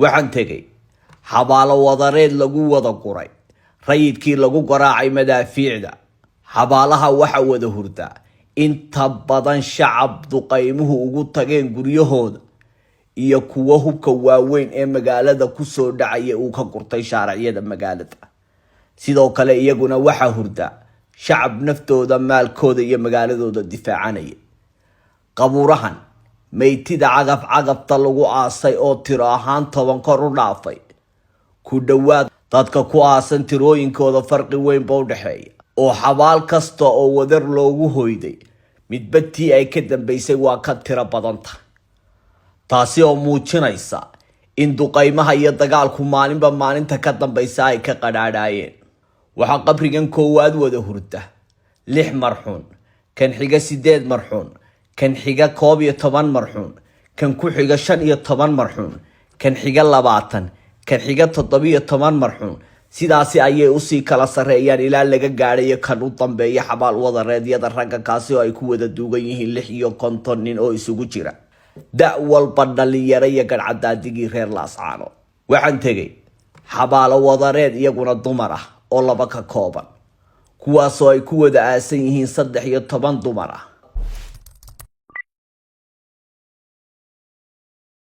waxaan tegey xabaalo wadareed lagu wada guray rayidkii lagu garaacay madaafiicda. xabaalaha waxa wada hurdaa inta badan shacab duqaymuhu ugu tageen guryahooda iyo kuwa hubka waaweyn ee magaalada ku soo dhacaya uu ka gurtay shaariciyada magaalada. sidoo kale iyaguna waxa hurdaa shacab naftooda maalkooda iyo magaaladooda difaacanaya. qabuurahan meeytida cagafta lagu aasay oo tiro ahaan 10 kor u dhaafay ku dhawaad dadka ku aasan tirooyinkooda farqi weyn baa u dhaxeeya oo xabaal kasta oo wadar loogu hoyday midbatii ay ka dambeysay waa ka tiro badanta. taasi oo muujinaysa in duqaymaha iyo dagaalku maalinba maalinta ka dambeysa ay ka qadhaadhaayeen. waxa qabrigan koowaad wada hurda 6 marxuun, kan xiga 8 marxuun, kan xiga 11 marxuun, kan ku xiga 15 marxuun, kan xiga 20, kan xiga 17 marxuun. sidaasi ayay u sii kala sareeyaan ilaa laga gaadhayo kan u dambeeya xabaal wadareedyada ragga kaasi oo ay ku wada duugan yihiin 56 nin oo isugu jira da' walba dhalinyaro iyo gadhcadaadigii reer Laascaanood. waxaan tegey xabaalo wadareed iyaguna dumar ah oo 2 ka kooban kuwaasoo ay ku wada aasan yihiin 13 dumar ah